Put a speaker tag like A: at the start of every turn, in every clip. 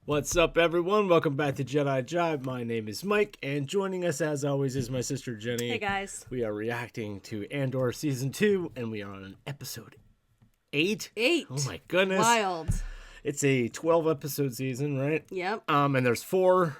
A: What's up, everyone? Welcome back to Jedi Jive. My name is Mike, and joining us, as always, is my sister Jenny.
B: Hey, guys.
A: We are reacting to Andor Season 2, and we are on episode 8.
B: 8.
A: Oh, my goodness.
B: Wild.
A: It's a 12-episode season, right?
B: Yep.
A: And there's 4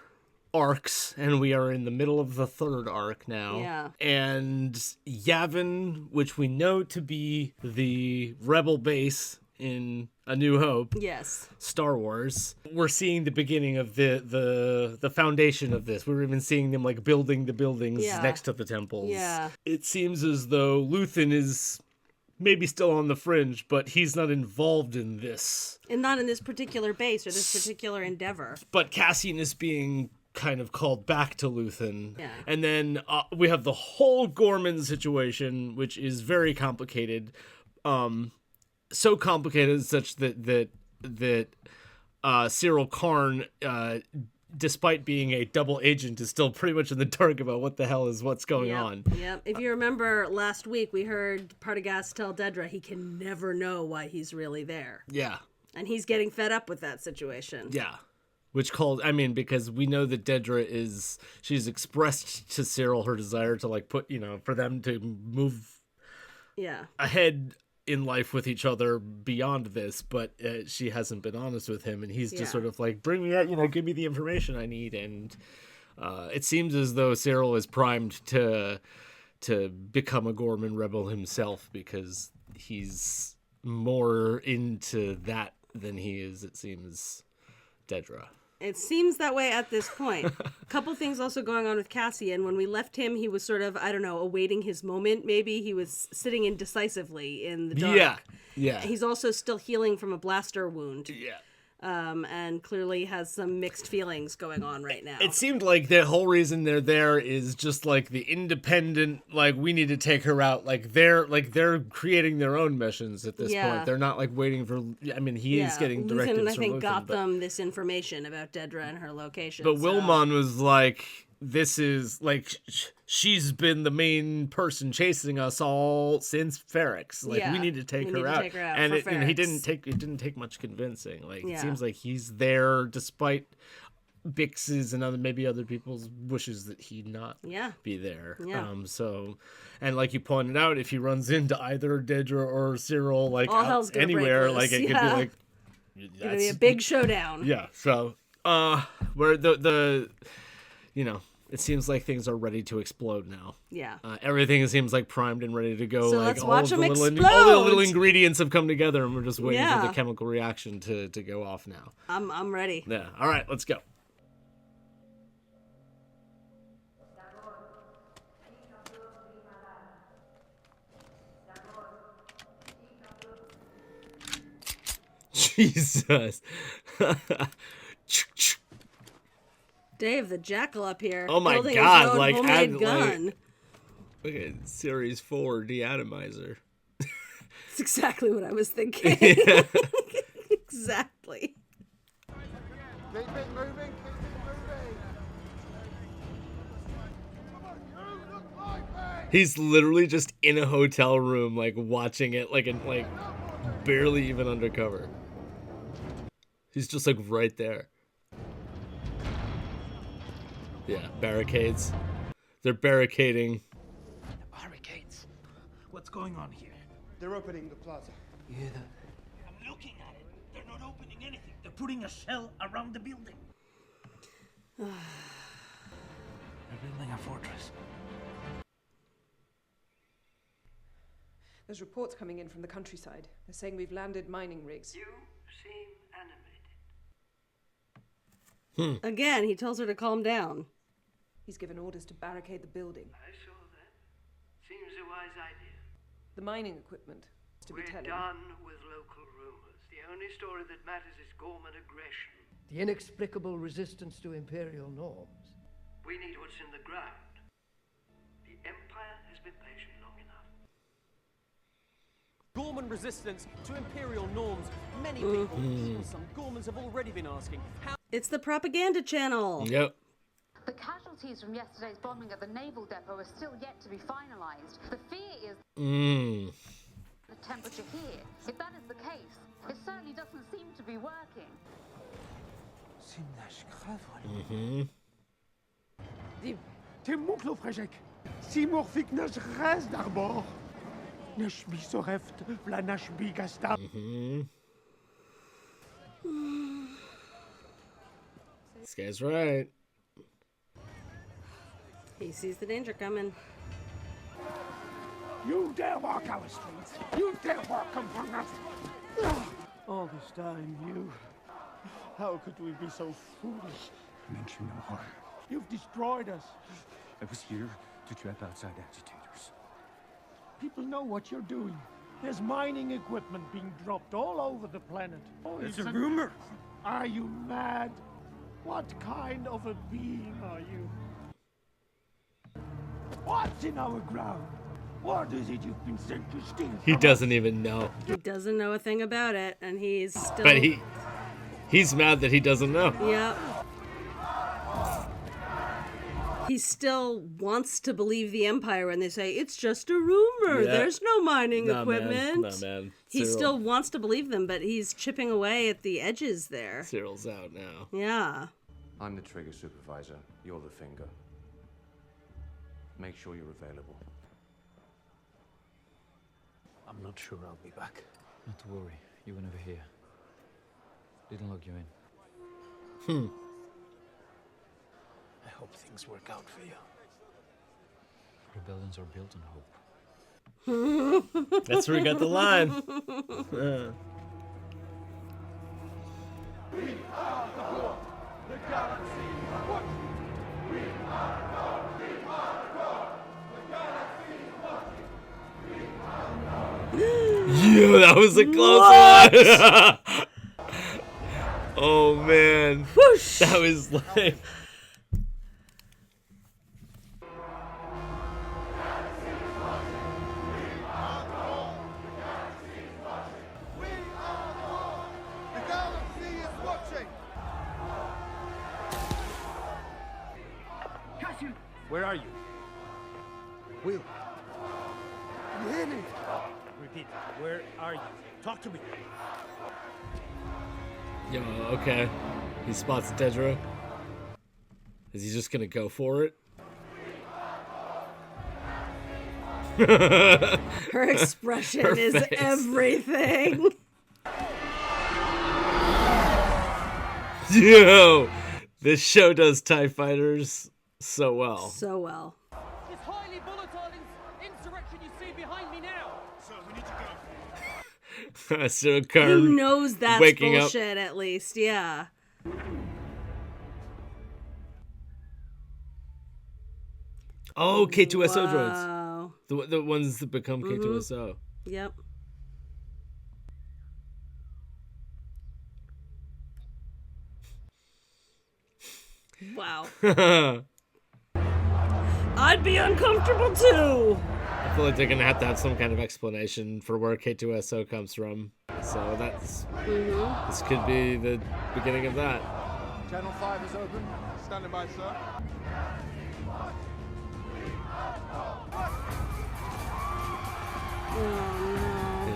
A: arcs, and we are in the middle of the 3rd arc now.
B: Yeah.
A: And Yavin, which we know to be the rebel base in A New Hope.
B: Yes.
A: Star Wars. We're seeing the beginning of the foundation of this. We're even seeing them like building the buildings next to the temples.
B: Yeah.
A: It seems as though Luthen is maybe still on the fringe, but he's not involved in this.
B: And not in this particular base or this particular endeavor.
A: But Cassian is being kind of called back to Luthen.
B: Yeah.
A: And then we have the whole Gorman situation, which is very complicated. So complicated such that Cyril Karn, despite being a double agent, is still pretty much in the dark about what's going on.
B: Yep. If you remember last week, we heard Partagaz tell Dedra he can never know why he's really there.
A: Yeah.
B: And he's getting fed up with that situation.
A: Yeah. Because we know that Dedra she's expressed to Cyril her desire to for them to move ahead in life with each other beyond this, but she hasn't been honest with him, and he's just sort of like, bring me out, give me the information I need. And it seems as though Cyril is primed to become a Gorman rebel himself, because he's more into that than he is, it seems, Dedra.
B: It seems that way at this point. A couple things also going on with Cassian. When we left him, he was sort of, awaiting his moment. Maybe he was sitting indecisively in the dark.
A: Yeah.
B: He's also still healing from a blaster wound.
A: Yeah.
B: And clearly has some mixed feelings going on right now.
A: It seemed like the whole reason they're there is just like the independent, we need to take her out. They're creating their own missions at this point. They're not waiting for. He is getting directives
B: Luthen,
A: from
B: I think,
A: Luthen,
B: got them this information about Dedra and her location.
A: But Wilmon was like, this is she's been the main person chasing us all since Ferrex. We need to take her out. And it didn't take much convincing. It seems like he's there despite Bix's and maybe other people's wishes that he not be there.
B: Yeah.
A: And like you pointed out, if he runs into either Dedra or Cyril,
B: all hell's gonna
A: anywhere,
B: break loose.
A: it could be
B: it's gonna be a big showdown.
A: Yeah. So where it seems like things are ready to explode now. Yeah. Everything seems primed and ready to go.
B: So let's watch them explode.
A: All the little ingredients have come together, and we're just waiting for the chemical reaction to go off now.
B: I'm ready.
A: Yeah. All right, let's go. Jesus.
B: Dave, the jackal up here.
A: Oh my
B: building
A: God!
B: his own homemade gun.
A: Look at Series 4 deatomizer.
B: That's exactly what I was thinking. Exactly.
C: Keep it moving.
A: He's literally just in a hotel room, watching it, barely even undercover. He's just right there. Yeah, barricades. They're barricading.
D: The barricades? What's going on here?
C: They're opening the plaza.
D: You hear that? I'm looking at it. They're not opening anything. They're putting a shell around the building. They're building a fortress.
E: There's reports coming in from the countryside. They're saying we've landed mining rigs.
D: You seem animated.
B: Again, he tells her to calm down.
E: He's given orders to barricade the building.
D: I saw that. Seems a wise idea.
E: The mining equipment is to be
D: We're
E: telling.
D: done with local rumors. The only story that matters is Gorman aggression.
F: The inexplicable resistance to imperial norms.
D: We need what's in the ground. The Empire has been patient long enough.
G: Gorman resistance to imperial norms. Many people, even some Gormans, have already been asking how.
B: It's the propaganda channel.
A: Yep.
H: The casualties from yesterday's bombing at the naval depot are still yet to be finalised. The fear is the temperature here. If that is the case, it certainly doesn't seem to be working.
C: Te muklo frejek. Simur fik nas res d'arbor. Nash bi soreft, vla nash bi gasta.
A: This guy's right.
B: He sees the danger coming.
C: You dare walk our streets. You dare walk among us. Augustine, you. How could we be so foolish?
I: Mention no harm.
C: You've destroyed us.
I: I was here to trap outside agitators.
C: People know what you're doing. There's mining equipment being dropped all over the planet. Oh,
I: It's a rumor.
C: Are you mad? What kind of a being are you? What's in our ground? What is it you've been sent to steal?
A: He doesn't even know.
B: He doesn't know a thing about it, and he's still.
A: But he's mad that he doesn't know.
B: Yeah. He still wants to believe the Empire when they say it's just a rumor.
A: Yeah.
B: There's no mining
A: Nah,
B: equipment.
A: Man. Nah, man.
B: He
A: Cyril.
B: still wants to believe them, but he's chipping away at the edges there.
A: Cyril's out now.
B: Yeah.
J: I'm the trigger supervisor. You're the finger. Make sure you're available.
I: I'm not sure I'll be back.
K: Not to worry. You were never here. Didn't log you in.
I: I hope things work out for you.
K: Rebellions are built on hope.
A: That's where we got the line. Yeah, that was a close one. Oh man,
B: Whoosh.
A: That was like.
I: Where are you?
C: Will. You hear me?
I: Repeat. Where are you? Talk to me.
A: Yo, okay. He spots Dedra. Is he just gonna go for it?
B: Her expression
A: Her
B: is
A: face.
B: everything.
A: Yo, this show does TIE Fighters so well.
B: So well.
G: This highly volatile insurrection you see behind me now.
I: So we need to go.
A: So
B: He
A: Karn
B: knows that's
A: waking up.
B: bullshit, at least. Yeah.
A: Oh, K2SO droids.
B: Wow.
A: The ones that become K2SO.
B: Yep. Wow. I'd be uncomfortable too.
A: I feel like they're gonna have to have some kind of explanation for where K2SO comes from. So that's this could be the beginning of that.
C: Channel 5 is open. Standing by, sir.
B: Oh no.
A: Yeah.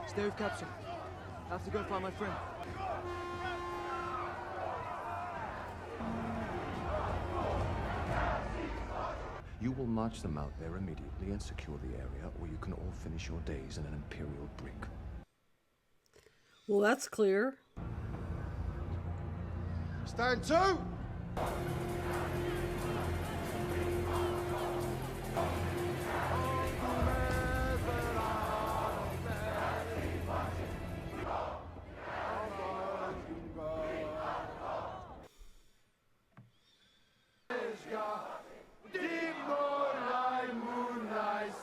G: Stove capsule. I have to go find my friend.
J: You will march them out there immediately and secure the area, or you can all finish your days in an Imperial brig.
B: Well, that's clear.
C: Stand to!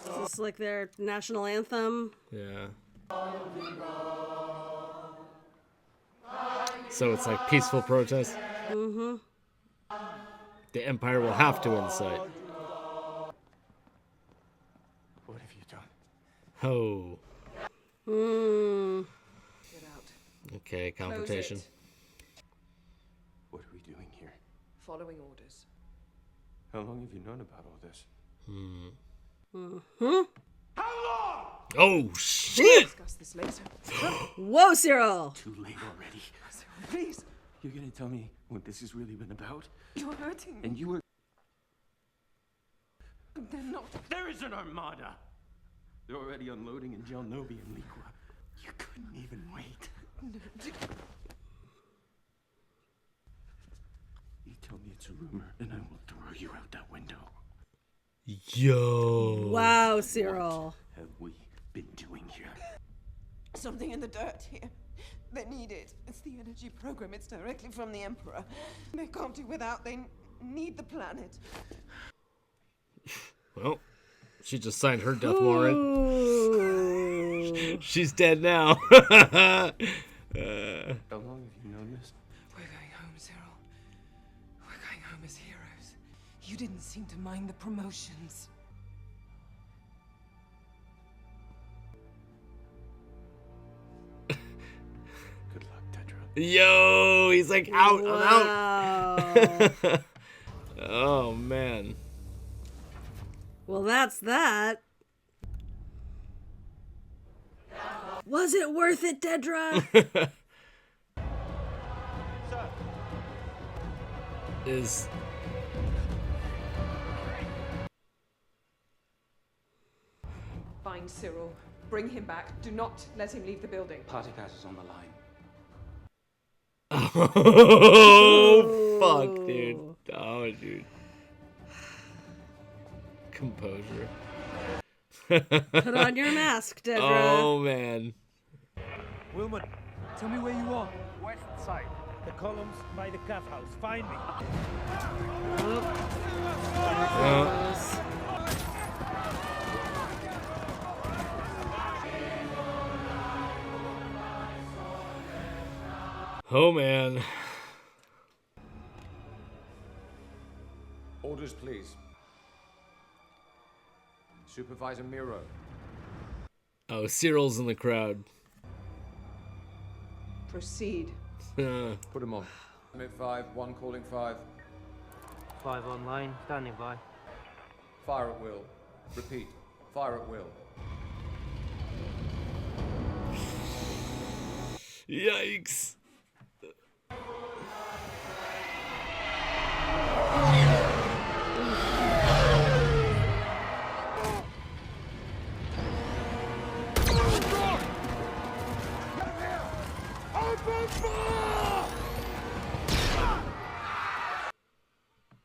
B: Is this like their national anthem?
A: Yeah. So it's like peaceful protest.
B: Mm-hmm.
A: The Empire will have to incite.
I: What have you done?
A: Oh.
E: Get out.
A: Okay, confrontation.
E: Close it.
J: What are we doing here?
E: Following orders.
I: How long have you known about all this?
A: Oh, shit!
E: Discuss this later.
B: Whoa, Cyril!
I: Too late already.
E: Cyril, please.
I: You're gonna tell me what this has really been about?
E: You're hurting me.
I: And you were...
E: They're not.
I: There is an armada! They're already unloading in Gelnobi and Liqua. You couldn't even wait. You tell me it's a rumor, and I will throw you out that window.
A: Yo.
B: Wow, Cyril.
I: What have we been doing here?
E: Something in the dirt here. They need it. It's the energy program. It's directly from the Emperor. They can't do without. They need the planet.
A: Well, she just signed her death warrant. She's dead now.
I: How long have you known this?
E: We're going home, Cyril. We're going home as heroes. You didn't seem to mind the promotions.
I: Good luck, Tetra.
A: Yo, he's like, out,
B: Wow.
A: I'm out. Oh, man.
B: Well, that's that. Was it worth it, Dedra?
A: Is...
E: Find Cyril. Bring him back. Do not let him leave the building.
I: Party pass is on the line.
A: Oh, fuck, dude. Oh, dude. Composure.
B: Put on your mask, Dedra.
A: Oh, man.
L: Wilmot, tell me where you are. West side. The columns by the calf house. Find me.
A: Oh, man.
J: Orders, please. Supervisor Miro.
A: Oh, Cyril's in the crowd.
E: Proceed.
J: Put him on. Mid 5, 1 calling 5.
L: 5 online, standing by.
J: Fire at will. Repeat. Fire at will.
A: Yikes.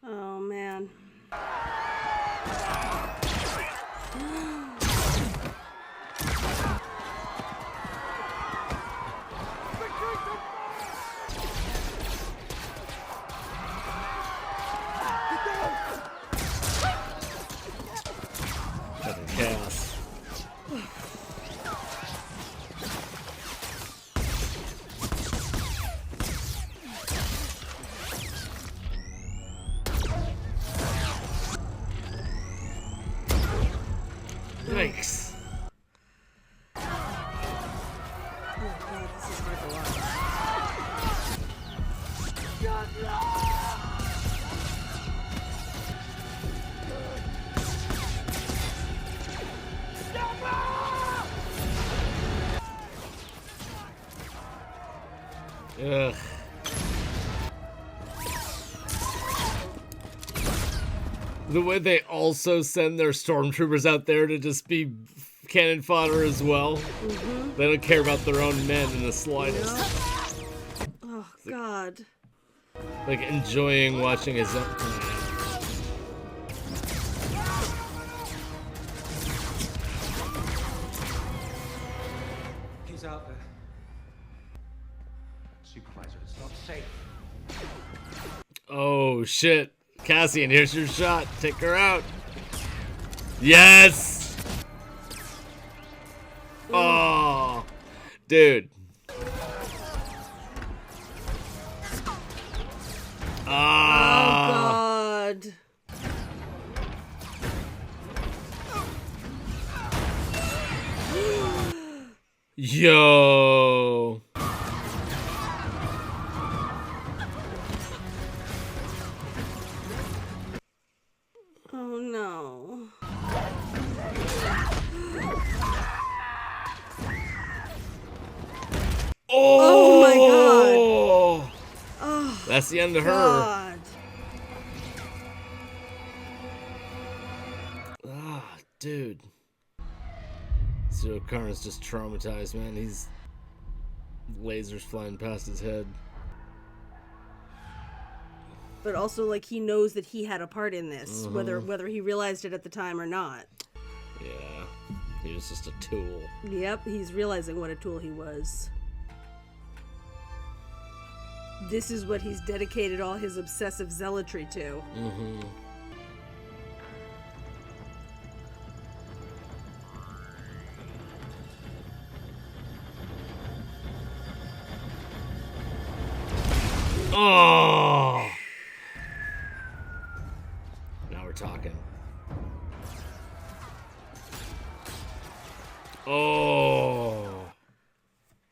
B: Oh, man.
A: Chaos. Yikes.
B: Oh, God, this is hard to watch.
A: Ugh. The way they also send their stormtroopers out there to just be cannon fodder as well.
B: Mm-hmm.
A: They don't care about their own men in the slightest.
B: Oh, God.
A: Like enjoying watching his own.
I: He's out there. Supervisor, it's not safe.
A: Oh shit. Cassian, here's your shot. Take her out. Yes! Oh, dude. Ah.
B: Oh, God.
A: Yo.
B: Oh my god. Oh,
A: that's the end of
B: god.
A: her. Ah, dude. Zero Karn's just traumatized, man. He's lasers flying past his head.
B: But also, like, he knows that he had a part in this, whether he realized it at the time or not.
A: Yeah, he was just a tool.
B: Yep, he's realizing what a tool he was. This is what he's dedicated all his obsessive zealotry to.
A: Oh! Now we're talking. Oh!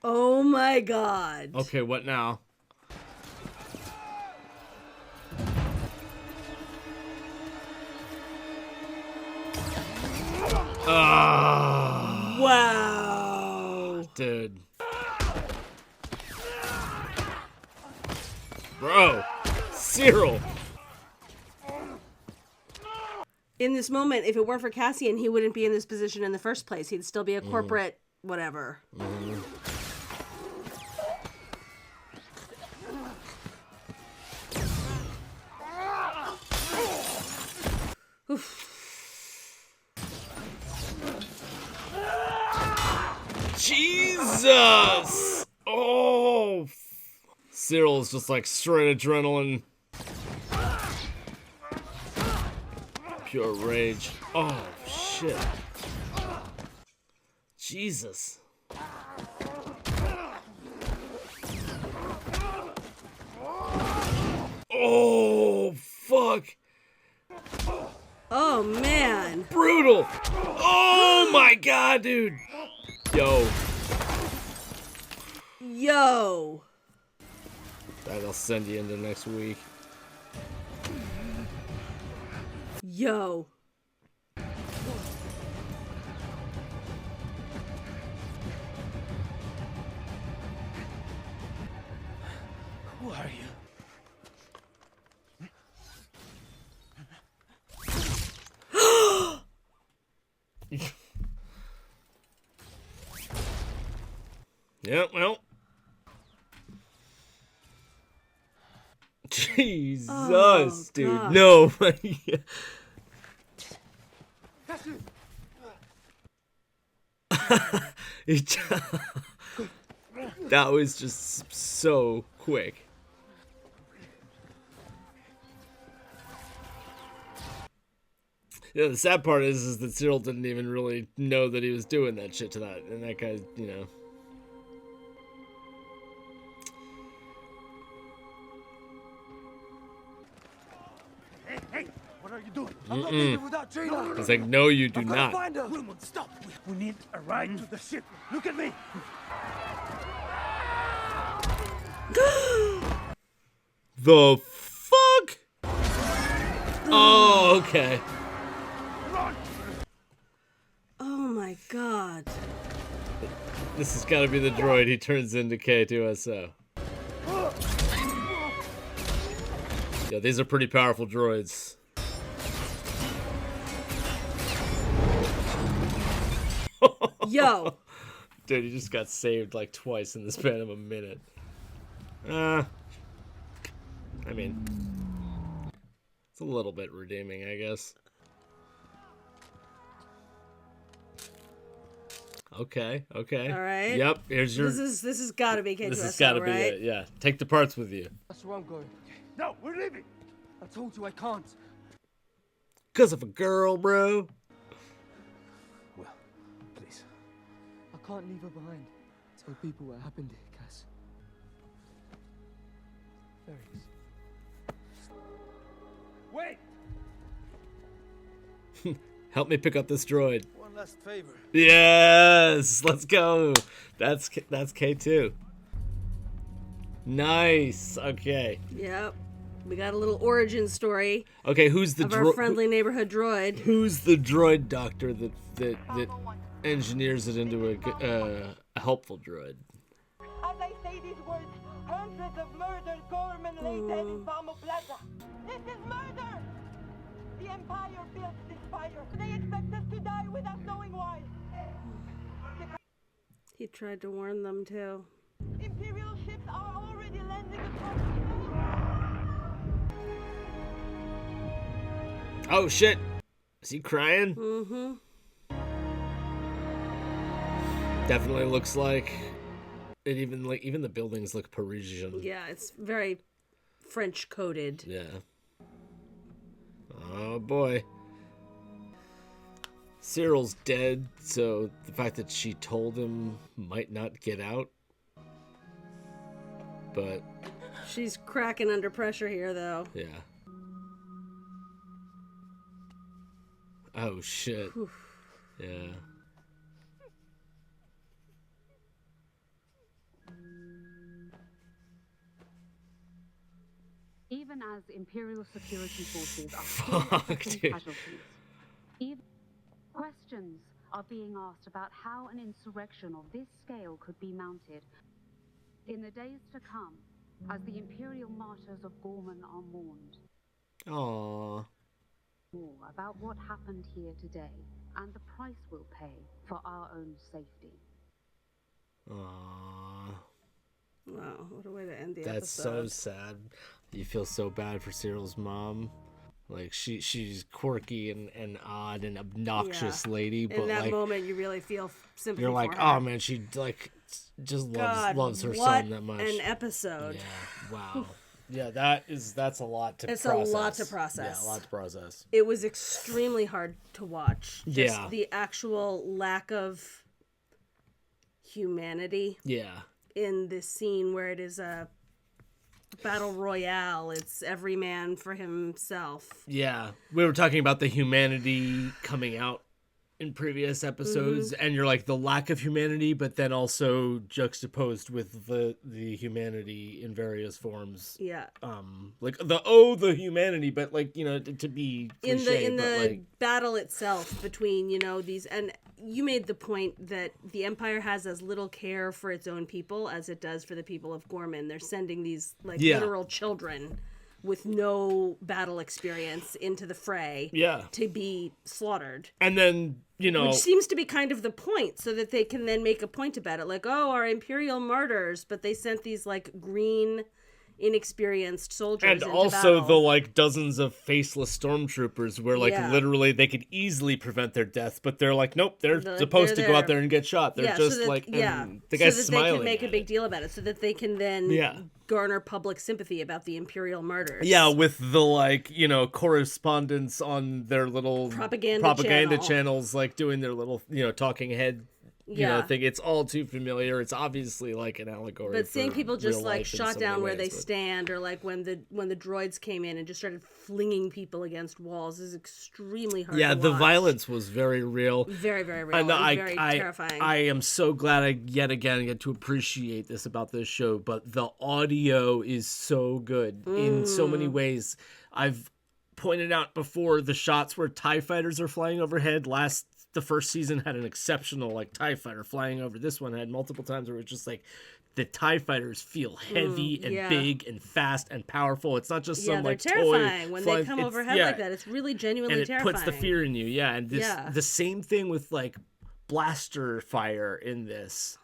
B: Oh my god.
A: Okay, what now?
B: Wow.
A: Dude. Bro. Cyril.
B: In this moment, if it weren't for Cassian, he wouldn't be in this position in the first place. He'd still be a corporate whatever.
A: Jesus! Oh! Cyril's just like straight adrenaline. Pure rage. Oh, shit. Jesus. Oh, fuck.
B: Oh, man.
A: Brutal. Oh, my God, dude. Yo.
B: Yo.
A: That'll send you into next week.
B: Yo.
L: Who are you?
A: Yeah, well. Jesus, dude.
B: God.
A: No. That was just so quick. Yeah, the sad part is that Cyril didn't even really know that he was doing that shit to that. And that guy, you know.
C: Hey, what are you doing? I'm not leaving without Jaina.
A: He's like, no, you do not.
C: Find her. Wilmot, stop. We need a ride to the ship. Look at me.
A: The fuck? Oh, okay.
B: Oh my god.
A: This has got to be the droid he turns into K2SO. Yeah, these are pretty powerful droids.
B: Yo.
A: Dude, he just got saved like twice in the span of a minute. I mean, it's a little bit redeeming, I guess. Okay.
B: All right.
A: Yep, here's your...
B: This has got to be K2SO,
A: This has got to be it, yeah. Take the parts with you.
L: That's where I'm going.
C: No, we're leaving.
L: I told you I can't.
A: 'Cause of a girl, bro.
L: Well, please. I can't leave her behind. Tell people what happened here, Cass. There he is.
C: Wait.
A: Help me pick up this droid.
L: One last favor.
A: Yes, let's go. That's K2. Nice. Okay.
B: Yep. We got a little origin story.
A: Okay, who's the
B: of our friendly neighborhood droid?
A: Who's the droid doctor that engineers it into a helpful droid?
E: As I say these words. Hundreds of murdered Gorman lay dead in Vamo Plaza. This is murder! The Empire built this fire. They expect us to die without knowing why.
B: He tried to warn them too.
E: Imperial ships are already landing across.
A: Oh shit! Is he crying?
B: Mm-hmm.
A: Definitely looks like it. Even the buildings look Parisian.
B: Yeah, it's very French coded.
A: Yeah. Oh boy. Cyril's dead, so the fact that she told him might not get out. But
B: she's cracking under pressure here, though.
A: Yeah. Oh shit. Yeah.
H: Even as Imperial security forces are still inflicting casualties, even questions are being asked about how an insurrection of this scale could be mounted. In the days to come, as the Imperial martyrs of Gorman are mourned.
A: Aww.
H: More about what happened here today and the price we'll pay for our own safety.
A: Aww.
B: Wow, what a way to end the
A: episode. That's so sad. You feel so bad for Cyril's mom. Like she's quirky and odd and obnoxious lady, but
B: in that
A: like,
B: moment you really feel sympathy.
A: You're like,
B: for her.
A: oh man, she like just loves her
B: what
A: son that much.
B: An episode.
A: Yeah. Wow. Yeah, that's a lot to process.
B: It's a lot to process.
A: Yeah, a lot to process.
B: It was extremely hard to watch. Just
A: yeah.
B: The actual lack of humanity.
A: Yeah.
B: In this scene where it is a battle royale, it's every man for himself.
A: Yeah. We were talking about the humanity coming out in previous episodes, and you're like the lack of humanity, but then also juxtaposed with the humanity in various forms.
B: Yeah.
A: Like the humanity, but like, you know, to be cliche,
B: in the
A: like,
B: battle itself between, you know, these, and you made the point that the Empire has as little care for its own people as it does for the people of Gorman. They're sending these like literal children with no battle experience into the fray to be slaughtered.
A: And then, you know...
B: Which seems to be kind of the point, so that they can then make a point about it. Like, oh, our Imperial martyrs, but they sent these, like, green, inexperienced soldiers
A: and
B: into
A: also
B: battle.
A: the, like, dozens of faceless stormtroopers where, like, literally they could easily prevent their death, but they're like, nope, they're supposed to go out there and get shot. They're just,
B: so that,
A: like... the
B: so
A: guy's
B: that
A: smiling
B: they can make a big deal about it, so that they can then... garner public sympathy about the Imperial martyrs.
A: Yeah, with the, like, you know, correspondents on their little propaganda channels, like, doing their little, you know, talking head, you know, thing. It's all too familiar. It's obviously, like, an allegory.
B: But seeing people just, like, shot down where they stand, or, like, when the droids came in and just started flinging people against walls is extremely hard to watch.
A: The violence was very real.
B: Very, very real.
A: And
B: very terrifying.
A: I am so glad I yet again get to appreciate this about this show, but the audio is so good in so many ways. I've pointed out before the shots where TIE fighters are flying overhead. The first season had an exceptional, like, TIE fighter flying over. This one had multiple times where it was just like the TIE fighters feel heavy and big and fast and powerful. It's not just some, like,
B: terrifying
A: toy
B: when
A: flying.
B: they come overhead like that. It's really genuinely terrifying.
A: And it puts the fear in you. Yeah, and the same thing with, like, blaster fire in this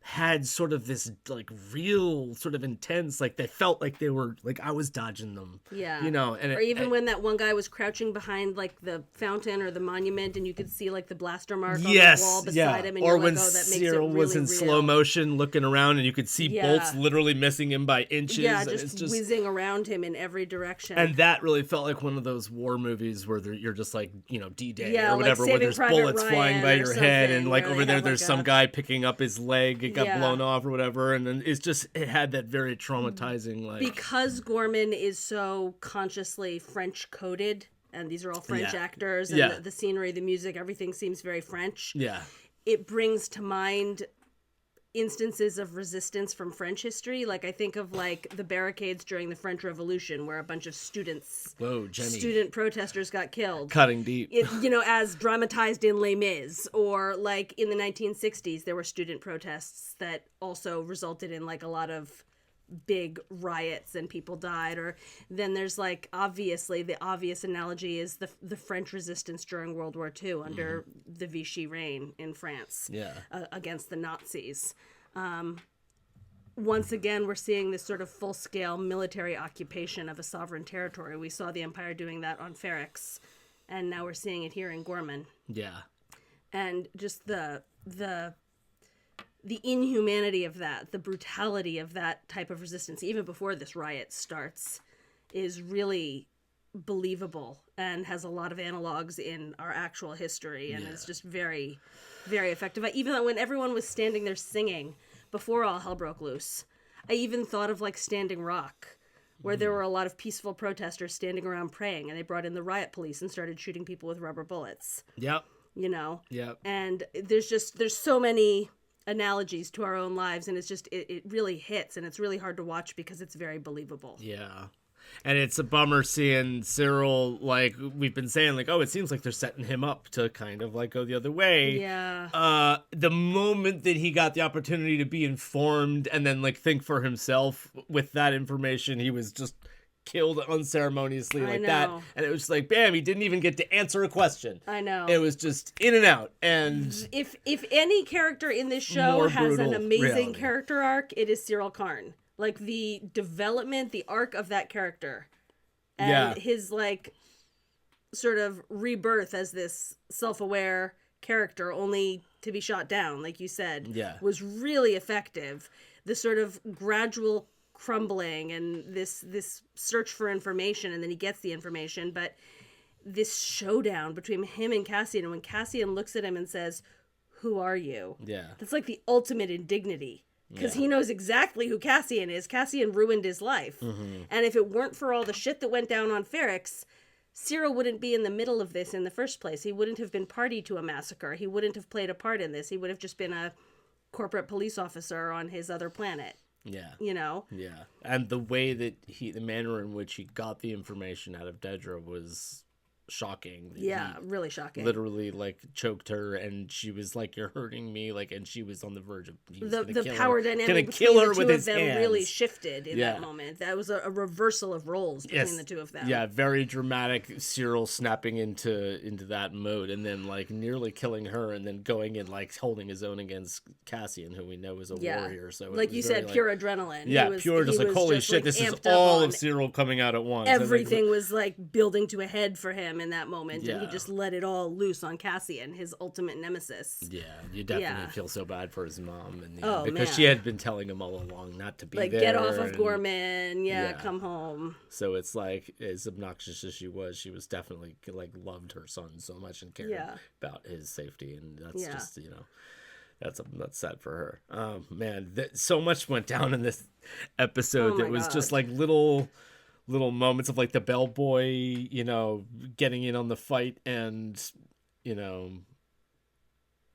A: had sort of this, like, real sort of intense, like, they felt like they were, like, I was dodging them.
B: Yeah.
A: You know, and
B: or even when that one guy was crouching behind, like, the fountain or the monument, and you could see, like, the blaster mark on the wall beside him, and you're like, oh, that makes it really real. Or when Cyril was in
A: slow motion looking around, and you could see bolts literally missing him by inches.
B: Yeah,
A: and
B: just whizzing around him in every direction.
A: And that really felt like one of those war movies where you're just like, you know, D-Day or whatever,
B: like
A: where there's
B: Private
A: bullets
B: Ryan
A: flying by your head, and, like, over there, there's
B: like
A: some guy picking up his leg, it got blown off or whatever, and then it had that very traumatizing, like,
B: because Gorman is so consciously French coded, and these are all French actors, and the scenery, the music, everything seems very French.
A: Yeah,
B: it brings to mind instances of resistance from French history. Like I think of like the barricades during the French Revolution, where a bunch of student protesters got killed.
A: Cutting deep.
B: As dramatized in Les Mis, or like in the 1960s, there were student protests that also resulted in like a lot of big riots and people died. Or then there's like obviously the obvious analogy is the French resistance during World War II under the Vichy reign in France against the Nazis. Once again, we're seeing this sort of full-scale military occupation of a sovereign territory. We saw the Empire doing that on Ferrix, and now we're seeing it here in Gorman.
A: Yeah.
B: And just the inhumanity of that, the brutality of that type of resistance, even before this riot starts, is really believable and has a lot of analogs in our actual history, and it's just very, very effective. Even when everyone was standing there singing before all hell broke loose, I even thought of like Standing Rock, where there were a lot of peaceful protesters standing around praying, and they brought in the riot police and started shooting people with rubber bullets.
A: Yep.
B: Yep. And there's so many analogies to our own lives, and it's just it really hits, and it's really hard to watch because it's very believable.
A: Yeah. And it's a bummer seeing Cyril, like we've been saying, like, oh, it seems like they're setting him up to kind of like go the other way.
B: Yeah.
A: The moment that he got the opportunity to be informed and then like think for himself with that information, he was just killed unceremoniously like that. And it was like, bam, he didn't even get to answer a question.
B: I know.
A: It was just in and out. And
B: if any character in this show has an amazing character arc, it is Cyril Karn. Like the development, the arc of that character, and his like sort of rebirth as this self-aware character, only to be shot down, like you said, was really effective. The sort of gradual crumbling and this search for information, and then he gets the information, but this showdown between him and Cassian, and when Cassian looks at him and says, "Who are you?" That's like the ultimate indignity. Because he knows exactly who Cassian is. Cassian ruined his life. And if it weren't for all the shit that went down on Ferrix, Cyril wouldn't be in the middle of this in the first place. He wouldn't have been party to a massacre. He wouldn't have played a part in this. He would have just been a corporate police officer on his other planet.
A: Yeah.
B: Yeah.
A: And the way that the manner in which he got the information out of Dedra was shocking.
B: Yeah, really shocking.
A: Literally like choked her, and she was like, "You're hurting me," like, and she was on the verge of
B: the power dynamic between the two of them really shifted in that moment. That was a reversal of roles between the two of them.
A: Yeah, very dramatic. Cyril snapping into that mode, and then like nearly killing her, and then going and like holding his own against Cassian, who we know is a warrior. So
B: like you said, pure adrenaline.
A: Yeah, pure just like holy shit, this is all of Cyril coming out at once.
B: Everything was like building to a head for him in that moment, and he just let it all loose on Cassian, his ultimate nemesis.
A: Yeah, you definitely feel so bad for his mom, and because she had been telling him all along not to be
B: like,
A: there.
B: Get off of Gorman, come home.
A: So it's like, as obnoxious as she was definitely like loved her son so much and cared about his safety, and that's just that's sad for her. Man, so much went down in this episode that was just like little moments of like the bellboy, getting in on the fight, and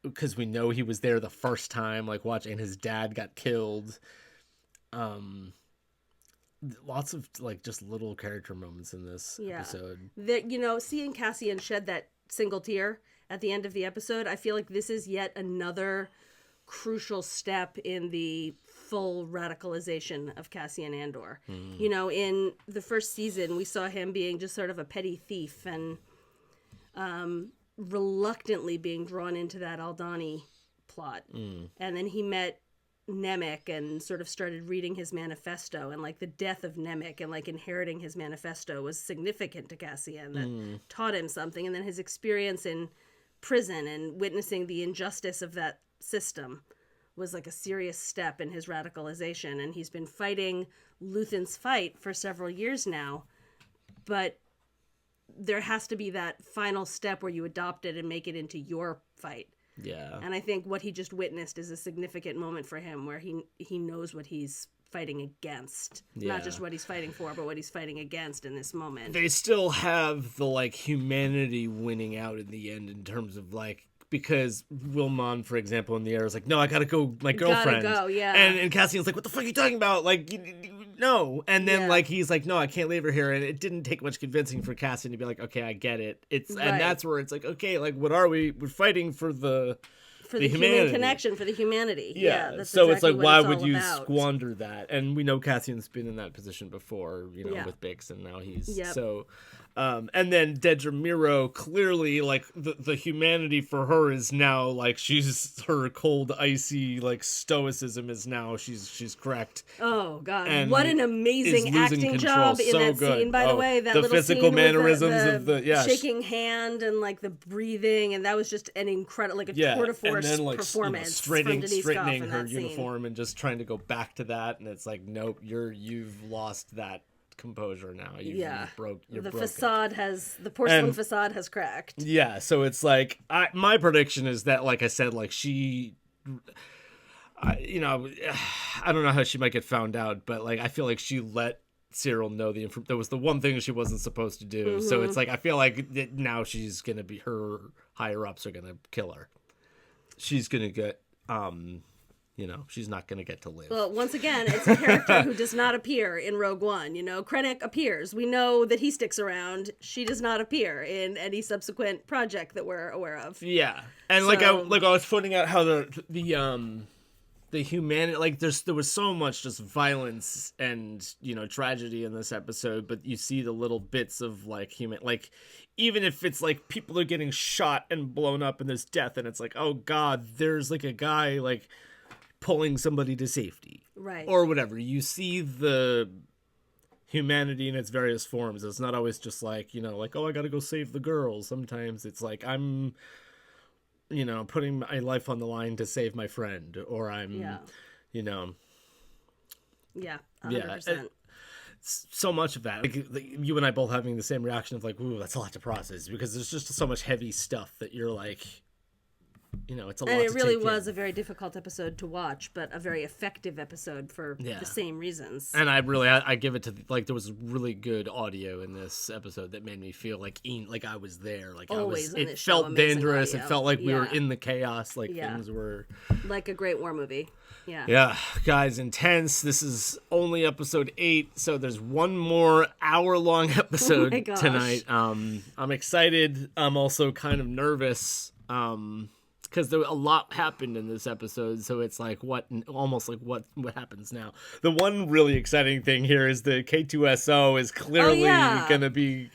A: because we know he was there the first time, like watching his dad got killed. Lots of like just little character moments in this episode.
B: That seeing Cassian shed that single tear at the end of the episode, I feel like this is yet another crucial step in the full radicalization of Cassian Andor. In the first season, we saw him being just sort of a petty thief and reluctantly being drawn into that Aldhani plot. And then he met Nemik and sort of started reading his manifesto, and like the death of Nemik and like inheriting his manifesto was significant to Cassian, that taught him something. And then his experience in prison and witnessing the injustice of that system was like a serious step in his radicalization, and he's been fighting Luthen's fight for several years now, but there has to be that final step where you adopt it and make it into your fight.
A: Yeah.
B: And I think what he just witnessed is a significant moment for him, where he knows what he's fighting against. Not just what he's fighting for, but what he's fighting against in this moment.
A: They still have the like humanity winning out in the end, in terms of like because Wilmon, for example, in the air is like, no, I gotta go, my girlfriend.
B: Gotta go, yeah.
A: And Cassian's like, what the fuck are you talking about? Like, no. And then like he's like, no, I can't leave her here. And it didn't take much convincing for Cassian to be like, okay, I get it. And that's where it's like, okay, like, what are we? We're fighting for the
B: human connection, for the humanity.
A: Yeah.
B: That's
A: so
B: exactly
A: it's like,
B: what
A: why
B: it's
A: would
B: all
A: you
B: about.
A: squander that? And we know Cassian's been in that position before, with Bix, and now he's so. And then Dedra Miro, clearly, like, the humanity for her is now, like, her cold, icy, like, stoicism is now, she's correct.
B: Oh, God.
A: And
B: what an amazing acting job in that scene, by the way. That
A: the
B: little
A: physical
B: scene
A: mannerisms
B: with the
A: of
B: shaking hand and, like, the breathing, and that was just an incredible, like, a tour de force
A: and then, like,
B: performance
A: straightening her uniform and just trying to go back to that, and it's like, nope, you've lost that composure now. You're
B: the
A: broken.
B: The porcelain facade has cracked.
A: Yeah, so it's like my prediction is that, like I said, like she, I don't know how she might get found out, but like I feel like she let Cyril know that was the one thing she wasn't supposed to do. So it's like I feel like now she's gonna be, her higher ups are gonna kill her. She's gonna get she's not going to get to live.
B: Well, once again, it's a character who does not appear in Rogue One. Krennic appears. We know that he sticks around. She does not appear in any subsequent project that we're aware of.
A: Yeah, and I was pointing out how the humanity, like there was so much just violence and tragedy in this episode, but you see the little bits of like human, like even if it's like people are getting shot and blown up and there's death, and it's like, oh God, there's like a guy like pulling somebody to safety,
B: right,
A: or whatever. You see the humanity in its various forms. It's not always just like like, oh, I gotta go save the girl. Sometimes it's like I'm putting my life on the line to save my friend, or I'm 100%. So much of that, like you and I both having the same reaction of like, ooh, that's a lot to process, because there's just so much heavy stuff that you're like, it's a lot.
B: And it really
A: take
B: was
A: in.
B: a very difficult episode to watch, but a very effective episode for the same reasons.
A: And I give it to there was really good audio in this episode that made me feel like I was there. Like
B: always,
A: it felt dangerous.
B: Audio.
A: It felt like we were in the chaos. Like things were
B: like a great war movie. Yeah.
A: Yeah, guys, intense. This is only episode 8, so there's one more hour-long episode tonight. I'm excited. I'm also kind of nervous. Because a lot happened in this episode, so it's like what happens now. The one really exciting thing here is the K2SO is clearly going to be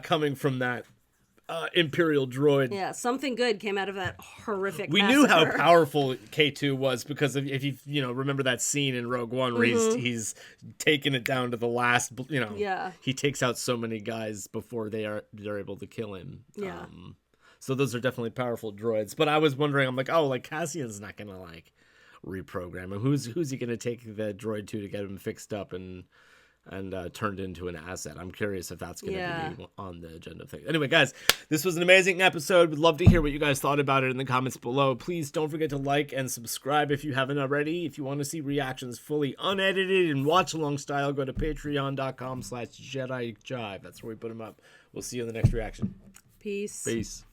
A: coming from that Imperial droid.
B: Yeah, something good came out of that horrific
A: We
B: massacre.
A: knew how powerful K2 was because if you remember that scene in Rogue One where he's taking it down to the last, he takes out so many guys before they're able to kill him.
B: Yeah.
A: So those are definitely powerful droids. But I was wondering, I'm like, oh, like Cassian's not gonna like reprogram him. Who's he gonna take the droid to get him fixed up and turned into an asset? I'm curious if that's gonna be on the agenda thing. Anyway, guys, this was an amazing episode. We'd love to hear what you guys thought about it in the comments below. Please don't forget to like and subscribe if you haven't already. If you want to see reactions fully unedited and watch along style, go to patreon.com/JediJive. That's where we put them up. We'll see you in the next reaction.
B: Peace.
A: Peace.